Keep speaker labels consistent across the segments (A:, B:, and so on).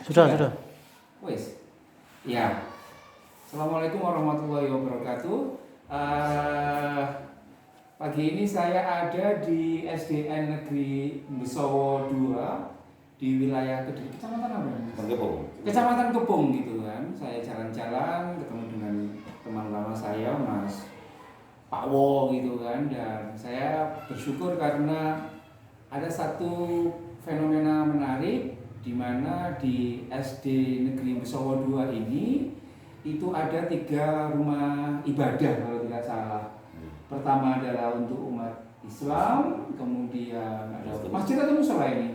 A: Sudah.
B: Wes. Ya. Assalamualaikum warahmatullahi wabarakatuh. Eh, Pagi ini saya ada di SDN Negeri Besowo 2 di wilayah Kediri, kecamatan apa?
C: Kebong.
B: Kecamatan Kebong gitu kan. Saya jalan-jalan ketemu dengan teman lama saya, Mas Pak Wo gitu kan, dan saya bersyukur karena ada satu fenomena menarik di mana di SD Negeri Besowo 2 ini itu ada 3 rumah ibadah kalau tidak salah. Pertama adalah untuk umat Islam, kemudian ada masjid atau musola ini?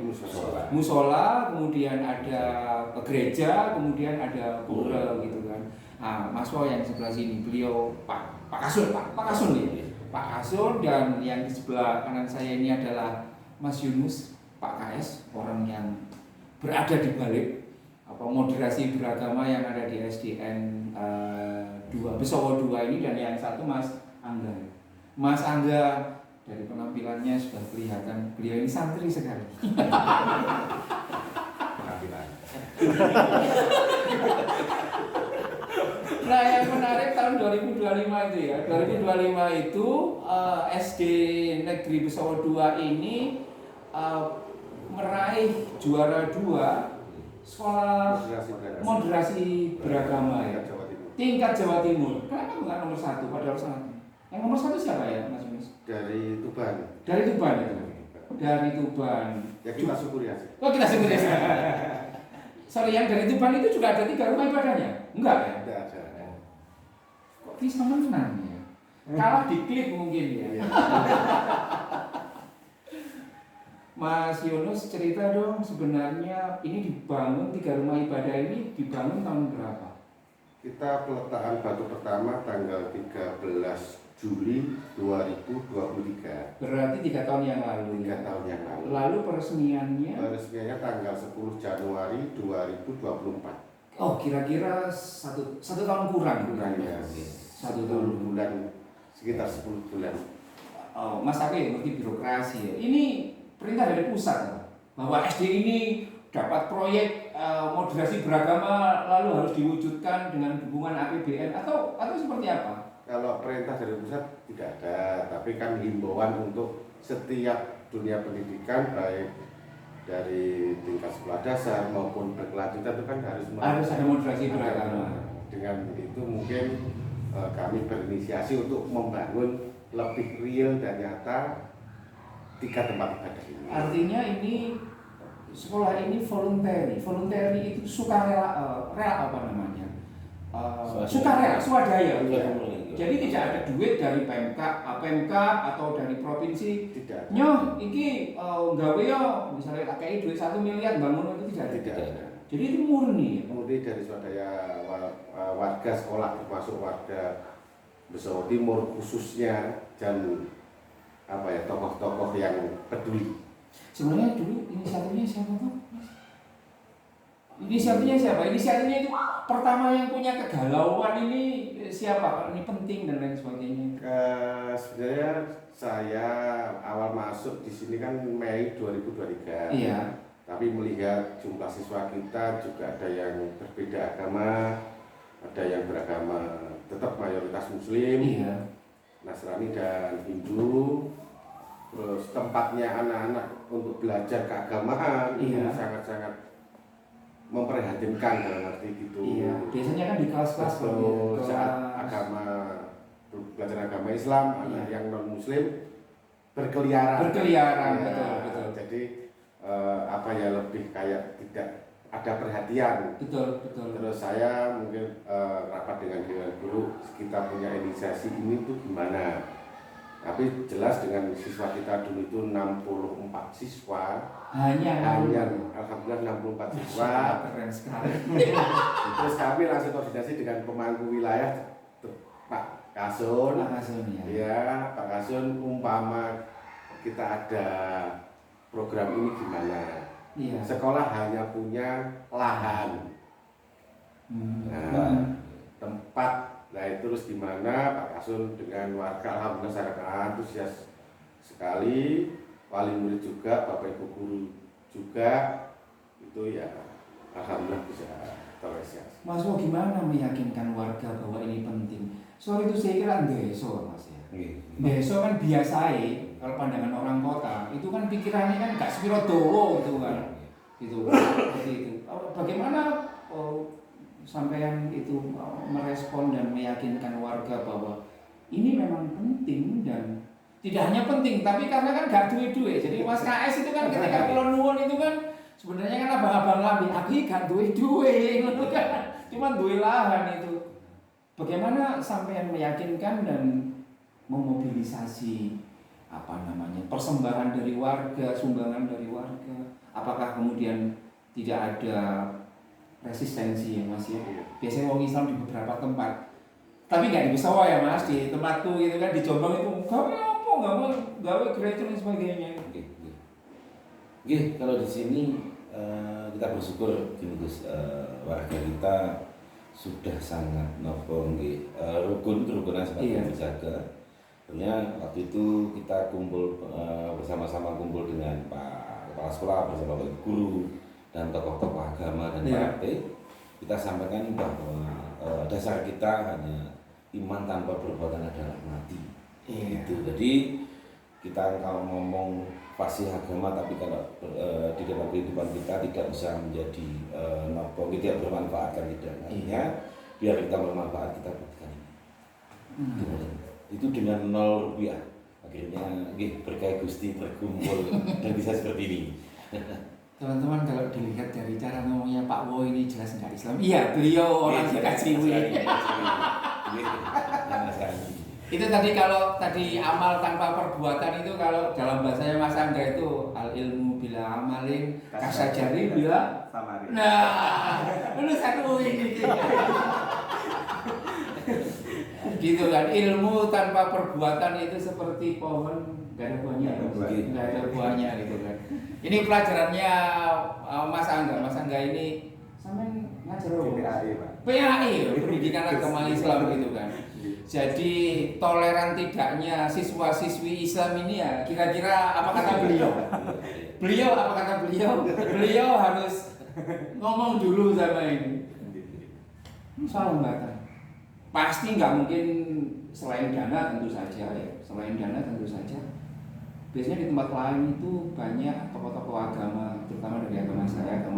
B: Musola, kemudian ada gereja, kemudian ada pura gitu kan. Nah, Mas Wo yang sebelah sini, beliau Pak Kasun nih. Pak Kasun, dan yang di sebelah kanan saya ini adalah Mas Yunus, Pak KS, orang yang berada di balik moderasi beragama yang ada di SDN 2 Besowo 2 ini, dan yang satu Mas Angga. Mas Angga dari penampilannya sudah kelihatan beliau ini santri sekali. Nah, yang menarik tahun 2025 itu ya, 2025 itu SD Negeri Besowo 2 ini meraih juara 2 sekolah moderasi beragama ya, tingkat Jawa Timur. Kenapa bukan nomor 1 padahal sangat? Yang nomor 1 siapa ya, Mas Yunus?
C: Dari Tuban.
B: Dari Tuban itu. Dari Tuban.
C: Ya kita syukuri aja.
B: Oh, kita syukuri aja. Sorry, yang dari Tuban itu juga ada 3 rumah ibadahnya? Enggak ya?
C: Tidak ada.
B: Kok bisa menang ya? Kalah di klik mungkin ya. Mas Yunus, cerita dong, sebenarnya ini dibangun 3 rumah ibadah ini dibangun tahun berapa?
C: Kita peletakan batu pertama tanggal 13 Juli 2023.
B: Berarti 3 tahun yang lalu.
C: 3 tahun yang lalu.
B: Lalu peresmiannya?
C: Peresmiannya tanggal 10 Januari 2024.
B: Oh, kira-kira satu tahun kurang.
C: Ya.
B: 1 tahun.
C: Bulan, sekitar 10 bulan.
B: Oh, Mas Ake ngerti birokrasi ya. Ini perintah dari pusat ya, bahwa SD ini dapat proyek moderasi beragama lalu harus diwujudkan dengan dukungan APBN atau seperti apa?
C: Kalau perintah dari pusat tidak ada, tapi kan himbauan untuk setiap dunia pendidikan baik dari tingkat sekolah dasar maupun berkelanjutan itu kan harus
B: ada moderasi beragama.
C: Dengan itu mungkin kami berinisiasi untuk membangun lebih real dan nyata 3 tempat ibadah ini.
B: Artinya ini sekolah ini voluntary itu sukarela, rela apa namanya? Sukarela, swadaya. Jadi tidak ada duit dari PMK atau dari provinsi.
C: Tidak.
B: Nyoh, iki gawe yo misalnya tak kei duit 1 miliar bangun itu tidak ada. Jadi itu murni.
C: Murni dari swadaya warga sekolah, termasuk warga Besowo Timur khususnya, dan tokoh-tokoh yang peduli.
B: Sebenarnya dulu inisiatifnya siapa tuh? Inisiatifnya siapa? Inisiatifnya itu pertama yang punya kegalauan ini siapa? Ini penting dan lain sebagainya.
C: Sebenarnya saya awal masuk di sini kan Mei 2023.
B: Iya.
C: Tapi melihat jumlah siswa kita juga ada yang berbeda agama, ada yang beragama tetap mayoritas Muslim,
B: iya,
C: Nasrani dan Hindu. Terus tempatnya anak-anak untuk belajar keagamaan
B: iya,
C: itu sangat-sangat memprihatinkan dalam arti gitu.
B: Iya. Biasanya kan di kelas-kelas
C: saat belajar agama Islam, anak
B: iya,
C: yang non Muslim berkeliaran.
B: Betul.
C: Jadi lebih kayak tidak ada perhatian.
B: Betul.
C: Terus saya mungkin rapat dengan guru, kita punya inisiasi ini tuh gimana. Tapi jelas dengan siswa kita dulu itu 64 siswa. Hanya alhamdulillah 64 siswa.
B: Keren sekali.
C: Terus kami langsung koordinasi dengan pemangku wilayah Pak Kasun. Ya, Pak Kasun, umpama kita ada program ini gimana?
B: Iya.
C: Sekolah hanya punya lahan. Tempat. Nah, terus gimana Pak Kasun dengan warga alhamdulillah sangat antusias sekali, wali murid juga, Bapak Ibu guru juga, itu ya alhamdulillah
B: Mas Wo gimana meyakinkan warga bahwa ini penting? Soal itu saya kira ndeso Mas ya. Ndeso kan biasa kalau pandangan orang kota itu kan pikirannya kan gak sepiro dowo gitu kan. Itu seperti itu. Bagaimana sampean itu merespon dan meyakinkan warga bahwa ini memang penting dan tidak hanya penting tapi karena kan gak duit-duit. Jadi Mas KS itu kan ketika kula nuwun itu kan sebenarnya kan abang-abang lambi aku gak duit-duit kan. Cuma duit lahan itu. Bagaimana sampean meyakinkan dan memobilisasi persembahan dari warga, sumbangan dari warga? Apakah kemudian tidak ada resistensi ya Mas ya? Biasanya orang Islam di beberapa tempat, tapi nggak di Besawa ya Mas, di tempatku gitu kan di Jombang itu gawe apa nggak mau gawe gereja dan sebagainya.
A: Kalau di sini kita bersyukur gini Gus, warga kita sudah sangat rukun sebagai menjaga. Sebenarnya waktu itu kita kumpul bersama-sama dengan Pak Kepala Sekolah bersama Pak Guru dan tokoh-tokoh agama dan Pak RT. Kita sampaikan bahwa dasar kita hanya iman tanpa perbuatan adalah mati. Gitu. Jadi kita kalau ngomong fasih agama tapi kalau di dalam kehidupan kita tidak bisa menjadi tidak bermanfaat kan tidak. Artinya biar kita bermanfaat kita buatkan itu dengan 0 rupiah akhirnya berkah Gusti berkumpul dan bisa seperti ini.
B: Teman-teman kalau dilihat dari cara ngomongnya Pak Wo ini jelas nggak Islam. Iya beliau orang Sukaciri. Itu tadi kalau tadi amal tanpa perbuatan itu kalau dalam bahasanya Mas Angga itu al ilmu bila amalin kasajari bila samarin. Nah, lu satu ini gitu kan, ilmu tanpa perbuatan itu seperti pohon gak ada buahnya, nggak ada buahnya gitu kan. Ini pelajarannya Mas Angga ini sampai ngajar PAI pendidikan agama Islam gitu kan. Jadi toleran tidaknya siswa-siswi Islam ini ya kira-kira apa kata beliau? Beliau harus ngomong dulu sama ini. Soal hambatan. Pasti nggak mungkin selain dana tentu saja ya. Biasanya di tempat lain itu banyak tokoh-tokoh agama, terutama dari agama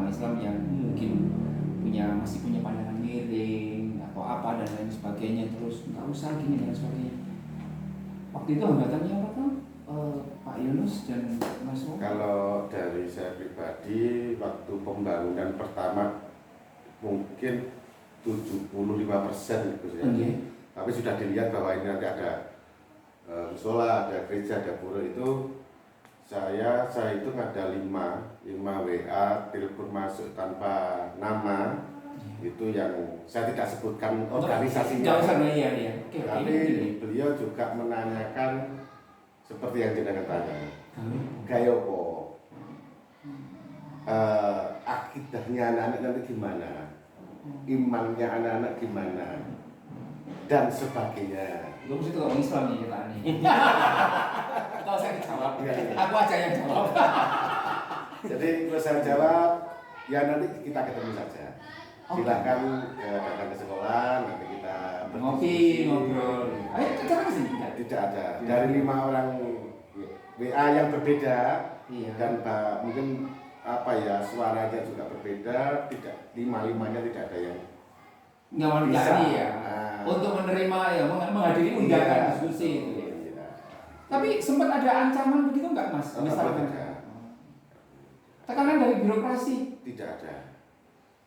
B: Islam yang mungkin masih punya pandangan miring atau apa dan lain sebagainya, terus nggak usah gini dan sebagainya. Waktu itu hambatannya apa tuh Pak Yunus dan Mas Wo?
C: Kalau dari saya pribadi waktu pembangunan pertama mungkin 75% gitu ya. Tapi sudah dilihat bahwa ini nanti ada musola, ada gereja, ada pura itu saya itu ada 5 WA telepon masuk tanpa nama. Itu yang saya tidak sebutkan organisasinya. Tapi beliau juga menanyakan seperti yang jenengan tanya. Gayopo. Akidahnya anak-anak nanti gimana? Imannya anak-anak gimana dan sebagainya.
B: Lu mesti orang Islam nih kita nih. Kalau saya jawab, aku aja yang jawab.
C: Jadi kalau saya jawab, ya nanti kita ketemu saja. Silakan datang ke sekolah, nanti kita
B: ngopi, ngobrol. Ayo kita ke sini.
C: Tidak ada. Dari 5 orang WA yang berbeda dan mungkin suaranya juga berbeda, tidak 5-5-nya tidak ada yang
B: bisa ya. Untuk menerima ya menghadiri undangan diskusi itu. Tapi sempat ada ancaman begitu enggak Mas? Misalkan tekanan dari birokrasi?
C: Tidak ada.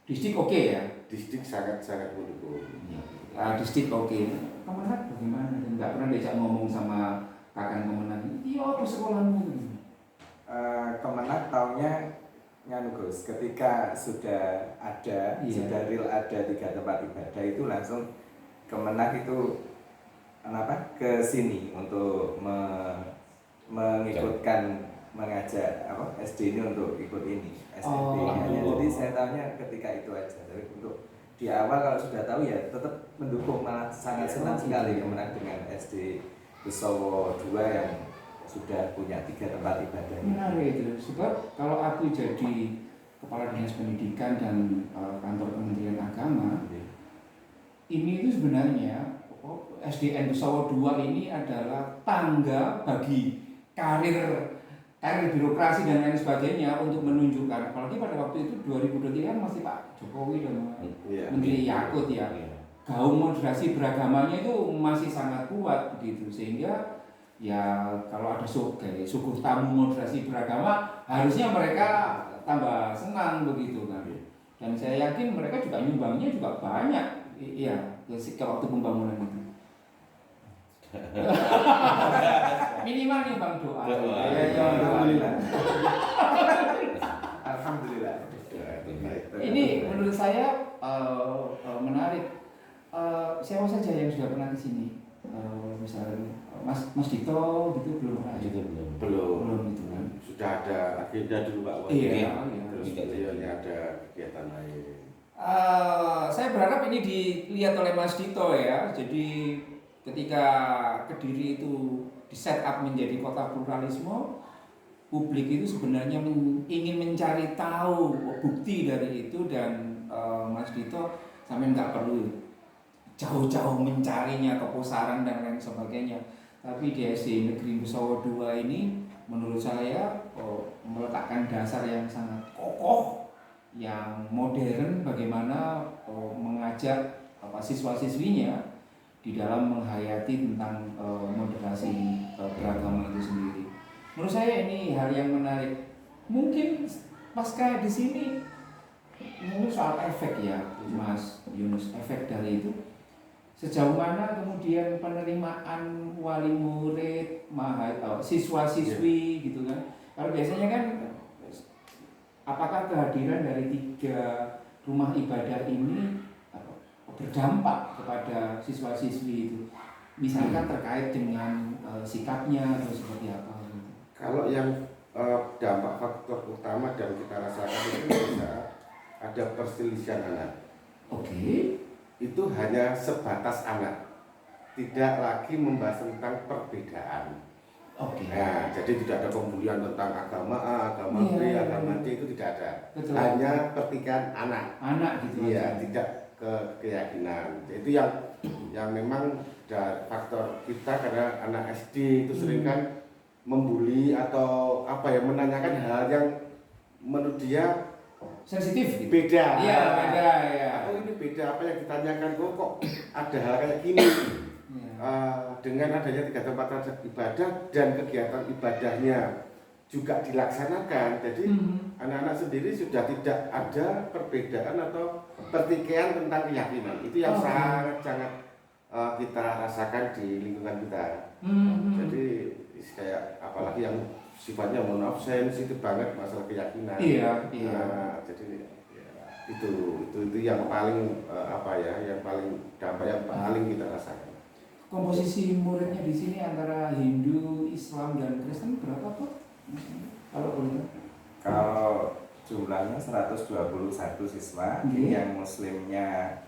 B: Distrik oke ya?
C: Distrik sangat mendukung.
B: Distrik oke. Kemenang bagaimana? Enggak pernah diajak ngomong sama kakak Kemenang. Iya apa sekolahmu?
D: Kemenang taunya Gus, ketika sudah real ada 3 tempat ibadah itu langsung Kemenang itu ke sini untuk mengikutkan mengajak SD ini untuk ikut ini STB-nya. Jadi saya tahunya ketika itu aja. Tapi untuk di awal kalau sudah tahu ya tetap mendukung, malah sangat senang sekali Kemenang dengan SD Besowo 2 yang sudah punya 3 tempat ibadah.
B: Menarik itu, sebab kalau aku jadi kepala dinas pendidikan dan kantor Kementerian Agama, SDN Besawa 2 ini adalah tangga bagi karir birokrasi dan lain sebagainya untuk menunjukkan, apalagi pada waktu itu 2023 kan masih Pak Jokowi dan Menteri Yakut ya, gaung moderasi beragamanya itu masih sangat kuat begitu, sehingga ya kalau ada suguh tamu moderasi beragama harusnya mereka tambah senang begitu kan, dan saya yakin mereka juga nyumbangnya juga banyak, iya ketika waktu pembangunan itu. Minimal nyumbang doa.
D: Alhamdulillah. Alhamdulillah.
B: Ini menurut saya menarik. Siapa saja yang sudah pernah ke sini? Misalnya Mas Dito gitu belum pernah? Belum itu kan.
C: Sudah ada agenda dulu Pak Wali.
B: Iya.
C: Terus beliaunya ada kegiatan lain.
B: Saya berharap ini dilihat oleh Mas Dito ya. Jadi ketika Kediri itu di set up menjadi kota pluralisme, publik itu sebenarnya ingin mencari tahu bukti dari itu, dan Mas Dito sampai nggak perlu jauh-jauh mencarinya ke Pusaran dan lain sebagainya. Tapi di SD Negeri Besawa 2 ini menurut saya meletakkan dasar yang sangat kokoh, yang modern, bagaimana mengajak siswa-siswinya di dalam menghayati tentang moderasi beragama itu sendiri. Menurut saya ini hal yang menarik. Mungkin pasca di sini mungkin soal efek ya, Mas Yunus, efek dari itu. Sejauh mana kemudian penerimaan wali murid, siswa-siswi gitu kan? Kalau biasanya kan, apakah kehadiran dari 3 rumah ibadah ini berdampak kepada siswa-siswi itu, misalkan terkait dengan sikapnya atau seperti apa?
C: Kalau yang dampak faktor utama dan kita rasakan itu bisa ada perselisihan anak.
B: Oke.
C: Itu hanya sebatas anak, tidak lagi membahas tentang perbedaan.
B: Oke.
C: Nah, jadi tidak ada pembulian tentang agama A, agama B, agama C, itu tidak ada.
B: Betul.
C: Hanya pertikaian anak.
B: Anak gitu.
C: Iya, tidak ke keyakinan. Itu yang memang ada faktor kita, karena anak SD itu sering kan membuli atau menanyakan hal yang menurut dia
B: sensitif gitu.
C: Beda.
B: Iya, beda ya.
C: Ini beda, apa yang ditanyakan kok ada hal kayak gini. Dengan adanya 3 tempat ibadah dan kegiatan ibadahnya juga dilaksanakan, jadi anak-anak sendiri sudah tidak ada perbedaan atau pertikaian tentang keyakinan. Itu yang sangat-sangat kita rasakan di lingkungan kita. Jadi kayak apalagi yang sifatnya sensitif banget masalah keyakinan.
B: Iya.
C: Jadi itu yang paling yang paling dampak yang paling kita rasakan.
B: Komposisi muridnya di sini antara Hindu, Islam dan Kristen berapa Pak? Kalau boleh?
D: Kalau jumlahnya 121 siswa, yang Muslimnya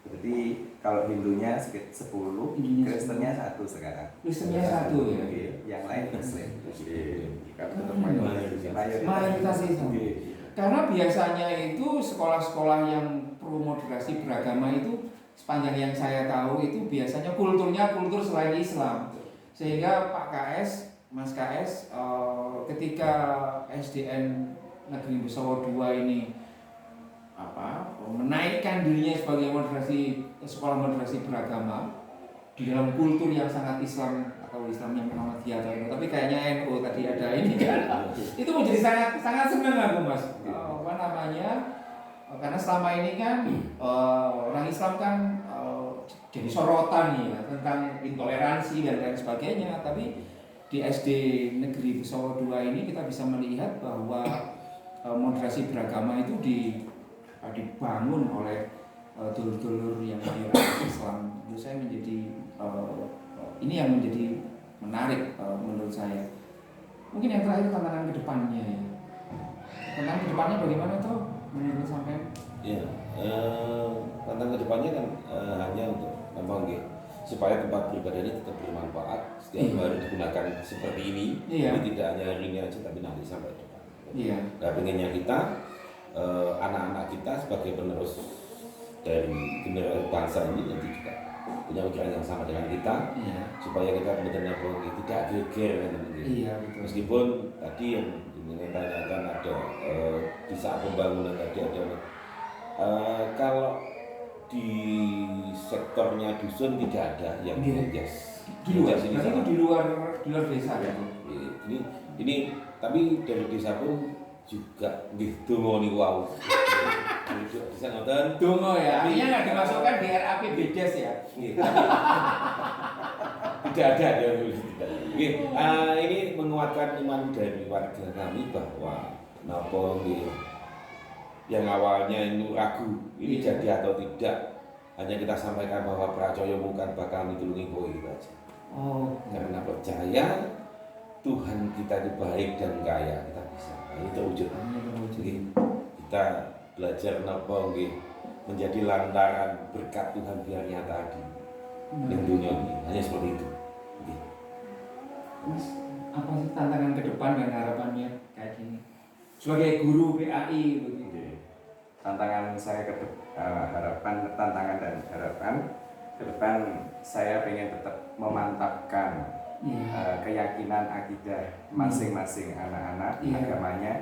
D: berarti kalau Hindunya sekitar 10, Kristennya 1 sekarang.
B: Kristennya 1 ya.
D: Yang lain Muslim.
B: Mayoritas Islam. Karena biasanya itu sekolah-sekolah yang pro moderasi beragama itu, sepanjang yang saya tahu itu biasanya kulturnya kultur selain Islam. Sehingga Pak KS, Mas KS, ketika SDN Negeri Besawa 2 ini menaikkan dirinya sebagai sekolah moderasi beragama di dalam kultur yang sangat Islam atau Islamnya Muhammadiyah, tapi kayaknya NU tadi ada ini kan, itu menjadi sangat senang aku Mas. Karena selama ini kan orang Islam kan jadi sorotan ya tentang intoleransi dan lain sebagainya, tapi di SD Negeri Besawa 2 ini kita bisa melihat bahwa moderasi beragama itu dibangun oleh dulur-dulur yang mayoritas Islam. Menurut saya ini yang menjadi menarik menurut saya. Mungkin yang terakhir tantangan kedepannya ya. Tantangan kedepannya bagaimana tuh menurut sampean?
A: Ya, tantangan kedepannya kan hanya untuk supaya tempat beribadah ini tetap bermanfaat setiap hari digunakan seperti ini. Jadi tidak hanya hari ini aja, tapi nanti sampai depan. Nah, pengennya kita anak-anak kita sebagai penerus dari generasi bangsa ini nanti juga punya pikiran yang sama dengan kita,
B: Iya.
A: supaya kita benar-benar tidak geger kan mungkin.
B: Iya, betul.
A: Meskipun tadi yang ingin tanyakan ada di saat pembangunan tadi ada kalau di sektornya dusun tidak ada yang
B: Iya.
A: yes.
B: Di luar,
A: Yes, ini
B: berarti itu
A: salah.
B: di luar desa
A: Ya,
B: gitu.
A: ini tapi dari desa pun juga gitu mau nih wow. Bisa nonton.
B: Dongo ya,
A: Tapi-
B: artinya nggak dimasukkan di RAP BDES ya.
A: Tidak ada yang tidak. Ini menguatkan iman dari warga kami bahwa napa nggih yang awalnya itu ragu ini
B: Iya.
A: jadi atau tidak, hanya kita sampaikan bahwa percaya bukan bakal mitulungi kowe itu aja.
B: Oh,
A: Karena percaya Tuhan kita itu baik dan kaya, kita bisa. Nah, ini terwujud. Jadi kita belajar napa nggih menjadi lantaran berkat Tuhan biar nyata di dunia ini. Hanya seperti itu. Nggih.
B: Mas, apa sih tantangan ke depan dan harapannya kayak gini? Sebagai guru PAI begitu.
D: Tantangan saya tantangan dan harapan ke depan, saya pengen tetap memantapkan
B: Iya.
D: keyakinan akidah masing-masing anak-anak
B: Iya.
D: agamanya,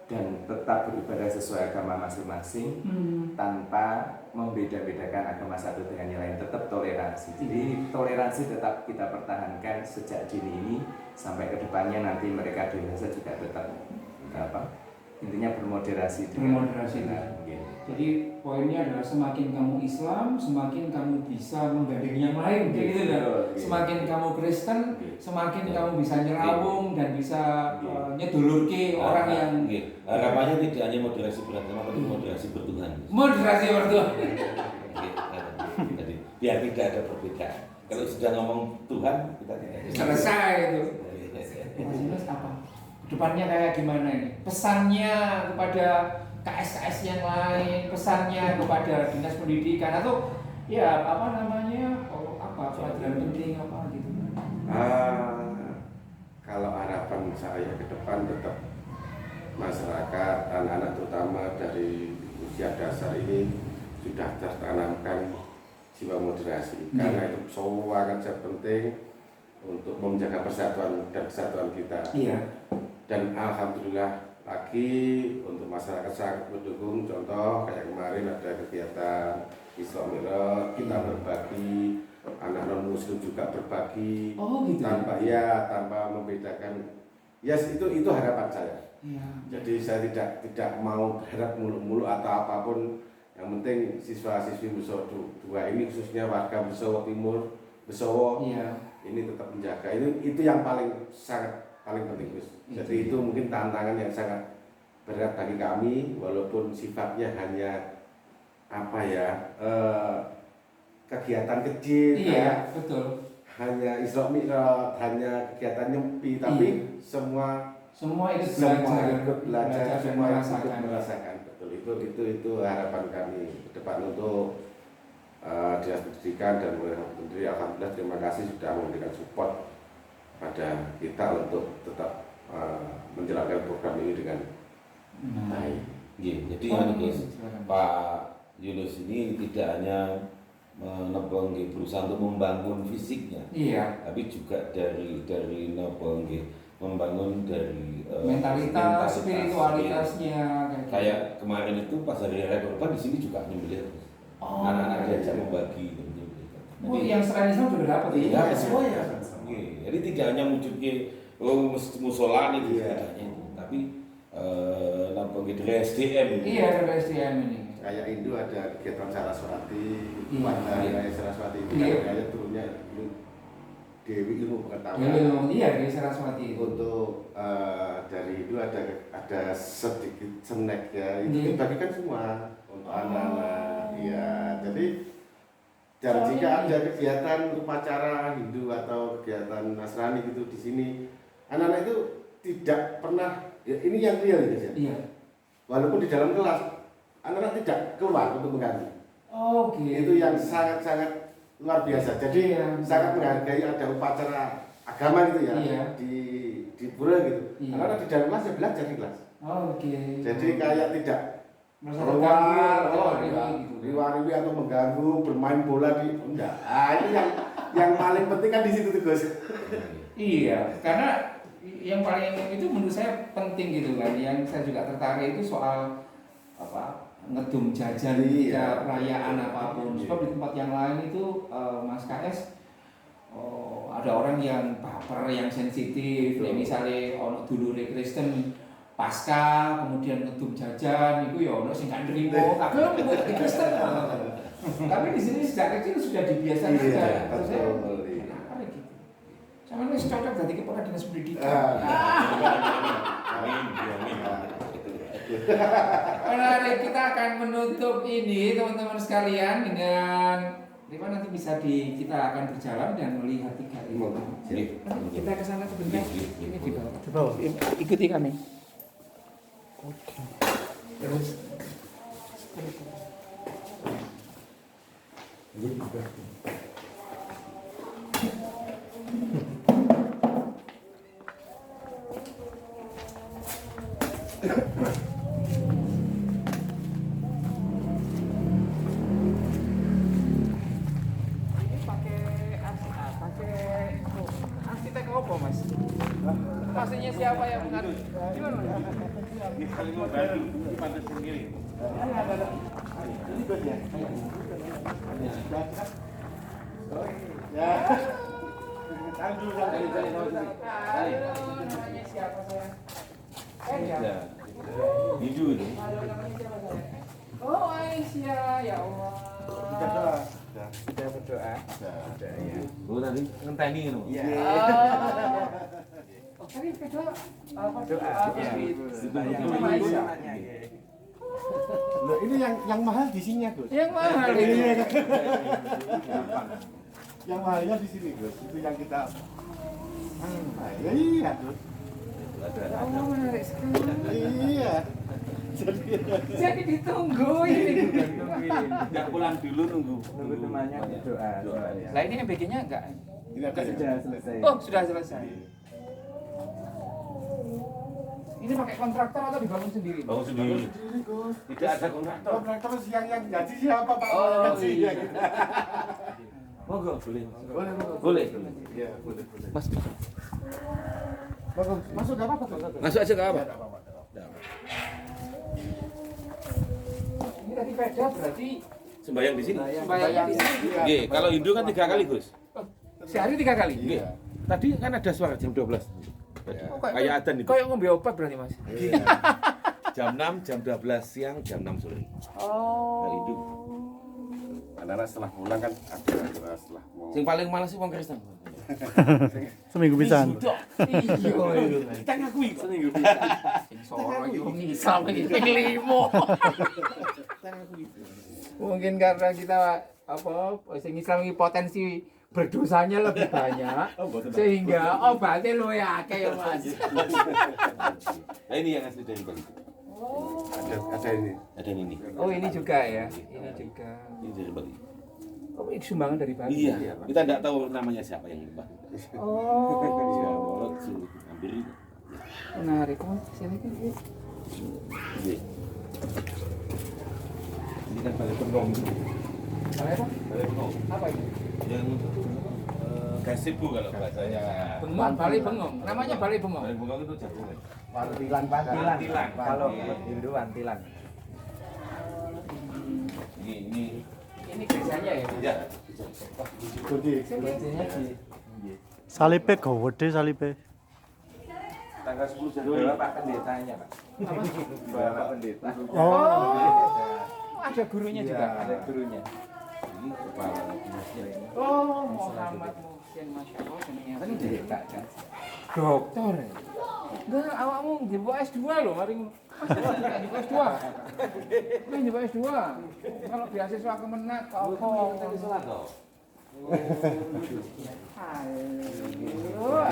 D: dan tetap beribadah sesuai agama masing-masing tanpa membeda-bedakan agama satu dengan yang lain, tetap toleransi. Jadi toleransi tetap kita pertahankan sejak dini ini sampai ke depannya, nanti mereka dewasa juga tetap intinya bermoderasi
B: Bermoderasi.
D: benar, mungkin.
B: Jadi poinnya adalah semakin kamu Islam, semakin kamu bisa menggandeng yang lain, kayak gitu kan? Semakin kamu Kristen, semakin kamu bisa nyerawung dan bisa nyedulurke orang yang
A: Nggih. Harapannya tidak hanya moderasi beragama tapi moderasi bertuhan.
B: moderasi berdua.
A: Nggih. Jadi biar tidak ada perbedaan. Kalau sudah ngomong Tuhan kita tidak
B: Selesai itu. Mas Yunus apa? Depannya kayak gimana ini? Pesannya kepada KS-KS yang lain, pesannya kepada dinas pendidikan atau ya apa namanya? Pelajaran penting apa gitu.
C: Kalau harapan saya ke depan tetap masyarakat, anak-anak terutama dari usia dasar ini sudah tertanamkan jiwa moderasi, karena itu sangat penting untuk menjaga persatuan dan kesatuan kita.
B: Iya.
C: Dan alhamdulillah lagi untuk masyarakat sangat mendukung. Contoh kayak kemarin ada kegiatan Isra Mi'raj, kita berbagi, anak non muslim juga berbagi.
B: Oh gitu.
C: Tanpa membedakan. Yes, itu harapan saya.
B: Iya.
C: Jadi saya tidak mau berharap mulu-mulu atau apapun. Yang penting siswa-siswi Besowo 2 ini, khususnya warga Besowo Timur, Besowo,
B: Iya.
C: ini tetap menjaga. Itu yang paling penting, Gus. Jadi itu mungkin tantangan yang sangat berat bagi kami, walaupun sifatnya hanya kegiatan kecil,
B: Iya, betul.
C: hanya Isra Mi'raj, hanya kegiatan nyepi, tapi semua
B: ikut
C: belajar, semua
B: dan
C: ikut merasakan. Betul, itu harapan kami ke depan untuk Dinas Pendidikan dan Pemerintah Menteri. Alhamdulillah, terima kasih sudah memberikan support pada kita untuk tetap menjalankan program ini dengan baik.
A: Nggih. Jadi Guys, Pak Yunus ini tidak hanya berusaha untuk membangun fisiknya,
B: Iya.
A: tapi juga dari membangun dari
B: Mentalitas, spiritualitasnya
A: kayak kemarin itu pas hari raya kurban di sini juga nyembelih.
B: Oh,
A: Anak-anak
B: iya.
A: diajak membagi dan menyembelih.
B: Oh, yang selain Islam juga dapat
A: Iya,
B: ya?
A: semuanya. Jadi tidak hanya wujudnya musola nih,
C: Iya.
A: tidak hanya itu, tapi dari SDM.
B: Iya, dari SDM ini.
C: Kayak Indo ada kegiatan Saraswati,
B: Iya.
C: pada Raya Saraswati itu
B: Iya.
C: kayaknya turunnya Dewi Ilmu Pengetahuan.
B: Iya, di Saraswati itu.
C: Untuk dari itu ada sedikit snack ya, itu
B: Iya.
C: dibagikan semua untuk
B: Oh.
C: anak-anak. Iya, jadi dan
B: Soalnya
C: jika
B: iya.
C: ada kegiatan upacara Hindu atau kegiatan Nasrani gitu di sini, anak-anak itu tidak pernah, ya ini yang real ya,
B: Iya.
C: walaupun di dalam kelas anak-anak tidak keluar untuk mengganti.
B: Oh, gitu.
C: Itu yang sangat luar biasa. Jadi
B: Iya.
C: sangat menghargai ada upacara agama gitu ya,
B: Iya.
C: di pura gitu.
B: Iya.
C: Anak-anak di dalam kelas ya belajar di kelas.
B: Oh, oke.
C: Jadi kayak tidak
B: merasa
C: keluar,
B: terganggu,
C: oh,
B: gitu.
C: di ruang mempengaruhi atau mengganggu bermain bola di enggak. Ini yang paling penting kan di situ tuh Gus.
B: Iya, karena yang paling itu menurut saya penting gitu kan. Yang saya juga tertarik itu soal apa ngedum jajan
C: Iya.
B: perayaan apapun. Sebab di tempat yang lain itu Mas KS ada orang yang baper, yang sensitif. Kayak misalnya ono dulure Kristen pasca kemudian ngedum jajan itu ya ono sing gak nrimo. Tapi buat Kristen. Tapi di sini sejak kecil sudah dibiasakan sudah. Terus saya kenapa gitu? Sama ini cocok jadi kepala dinas pendidikan.
A: Amin, amin.
B: Menarik, kita akan menutup ini teman-teman sekalian dengan nanti bisa kita akan berjalan dan melihat tiga ini. Nanti kita ke sana sebentar. Ini di bawah.
E: Di bawah.
B: Ikuti kami.
E: Oke.
B: Terus. Arsitek apa mas? Pastinya siapa yang mengatur? Gimana?
A: Kita mau bantu pantas sendiri.
C: Ini Gus ya. Ya. Tandu
B: Namanya siapa saya?
A: Hindu itu.
B: Oh Aisyah, ya Allah.
D: Sudah berdoa.
A: Oh tadi ngenteni itu.
D: Iya.
B: Oh, tadi kedua apa
D: Doa.
B: Sama Aisyah.
C: Loh, ini yang mahal di sini ya, Gus.
B: Yang mahal ini.
C: Yang mahalnya di sini, Gus. Itu yang kita iya, Gus.
B: Oh, menarik sekali.
C: Iya.
B: Jadi ditunggu ini.
A: Enggak pulang dulu nunggu
D: temannya berdoa.
B: Lah ini bikinnya enggak?
C: Ini apa
D: Sudah selesai.
B: Oh, sudah selesai. Ini pakai kontraktor atau dibangun sendiri?
A: Bangun sendiri.
C: Gus.
A: Tidak ada kontraktor.
C: Kontraktor yang gaji siapa, Pak?
B: Oh,
C: Gaji
B: iya.
C: ya, gitu.
A: Monggo boleh.
C: Boleh.
A: Boleh.
C: Iya, boleh.
A: Mas
C: Masuk enggak apa-apa, Gus.
A: masuk aja enggak apa.
B: Ini tadi peda berarti
A: Sembayang di sini.
B: sembahyangnya di sini.
A: Nggih, kalau Hindu kan 3 kali, Gus.
B: Sehari 3 kali.
A: Nggih. Tadi kan ada suara jam 12.
B: Oh,
A: Kayak adzan itu.
B: Kayak ngombe obat berarti, Mas.
A: Jam 6, jam 12 siang, jam 6 sore.
B: Oh.
A: Hari itu.
C: Anak-anak setelah pulang kan ada setelah mau.
A: Sing paling malas sih wong Kristen.
E: Seminggu pisan.
B: Iya.
A: Kita ngakui
B: Seminggu bisa. Sing soro iki wong Islam iki ping 5. Mungkin karena kita sing Islam iki potensi berdosanya lebih banyak sehingga obatnya luwih akeh ya Mas.
A: Nah ini yang asli dari Bali.
B: Oh.
C: Ada ini.
A: Ada yang ini.
B: Oh ini juga ya. Ini juga.
A: Ini dari Bali.
B: Oh ini sumbangan dari Bali.
A: Iya. Kita enggak tahu namanya siapa yang nyembah. Iya,
B: Oh.
A: bolot suruh ambil.
B: Menarik. Oh, sini kan.
A: Iya. Ini kan Balai Bengong.
B: Balai apa?
A: Balai Bengong.
B: Apa itu?
A: Yang gasibu kalau bahasanya.
B: Bengong, Balai Bengong. Namanya Balai Bengong.
A: Balai Bengong itu jagungan.
D: Wantilan.
A: Wantilan.
D: Kalau Hindu wantilan.
B: Ini gerejanya ya.
A: Iya.
C: Kunci.
D: Kuncinya di
E: Salipe gede salipe.
A: Tanggal 10
D: Januari.
A: Januari.
D: Bapak pendetanya, Pak.
B: Apa?
D: Bapak pendeta.
B: Oh, ada gurunya juga.
D: Ada gurunya.
A: Ini kepala dinasnya ini.
B: Oh, Muhammad Muhsin, masya Allah, jenenge.
D: Kan pendeta kan.
B: Dokter. Enggak, awakmu nggih S2 lho, mari nggih S2. Kuwi nggih S2. Kalau beasiswa Kemenak kok apa?
A: Tadi sholat toh.
B: Halo.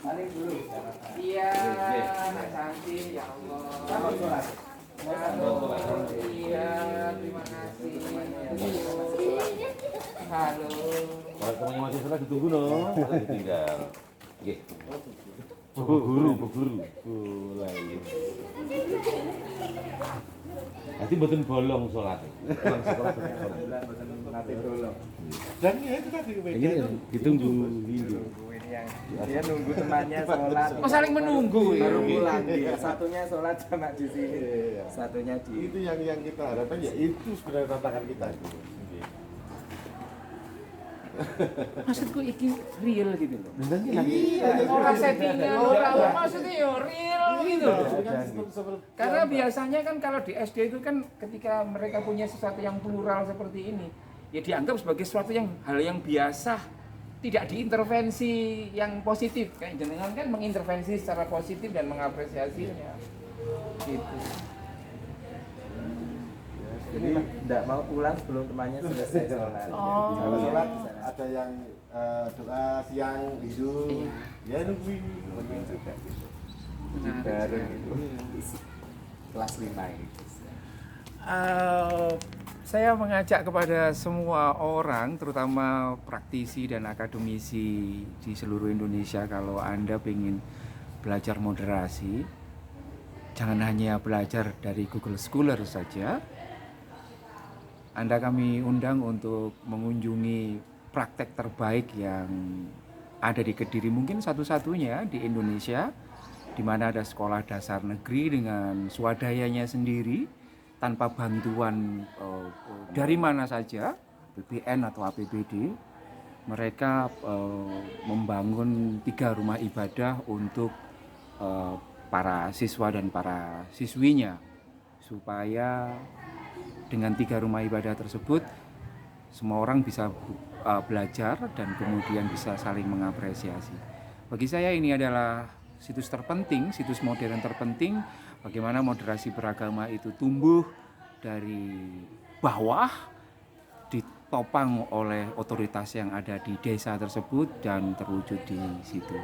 D: Paling dulu.
B: Iya, Nak Santi, ya Allah.
D: Selamat sholat.
B: Iya, terima kasih. Halo.
A: Kalau kamu yang masih sholat ditunggu no. Tinggal. Oke. Bu guru. Mulai. Nanti mboten bolong sholat. Pulang sekolah mboten bolong.
D: Alhamdulillah boten nate dolong.
F: Dan ya itu tadi
A: Ini ditunggu windu.
D: Ini yang dia nunggu temannya sholat.
B: Oh, saling menunggu ya.
D: Baru pulang dia. Satunya sholat jamak di sini.
F: Iya.
D: Satunya di
F: itu yang kita harapkan ya itu sebenarnya tantangan kita.
B: Maksudku iki real gitu loh.
F: Iya,
B: Orang settingan, orang maksudnya ya real gitu loh.
F: Seperti
B: Karena biasanya kan kalau di SD itu kan ketika mereka punya sesuatu yang plural seperti ini, ya dianggap sebagai sesuatu yang hal yang biasa, tidak diintervensi yang positif. Kayak jenengan kan mengintervensi secara positif dan mengapresiasinya. Gitu.
D: Jadi tidak mau pulang sebelum temannya selesai sholat.
B: Oh.
F: kalau sholat ada yang doa siang hidup
B: Iya.
F: ya nungguin
D: juga gitu.
B: Menarik
D: Bareng
B: sekali.
D: gitu. Kelas 5 ini.
B: Saya mengajak kepada semua orang, terutama praktisi dan akademisi di seluruh Indonesia, kalau Anda ingin belajar moderasi, jangan hanya belajar dari Google Scholar saja. Anda kami undang untuk mengunjungi praktek terbaik yang ada di Kediri, mungkin satu-satunya di Indonesia, di mana ada sekolah dasar negeri dengan swadayanya sendiri, tanpa bantuan dari mana saja, BPN atau APBD. Mereka membangun 3 rumah ibadah untuk para siswa dan para siswinya, supaya dengan 3 rumah ibadah tersebut semua orang bisa belajar dan kemudian bisa saling mengapresiasi. Bagi saya ini adalah situs terpenting, situs modern terpenting, bagaimana moderasi beragama itu tumbuh dari bawah, ditopang oleh otoritas yang ada di desa tersebut dan terwujud di situ.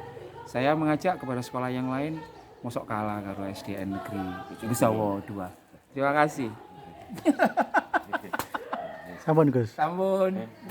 B: Saya mengajak kepada sekolah yang lain, mosok kalah karo SDN Negeri Gusawa 2. Terima kasih.
E: Sampun Gus.
B: Sampun.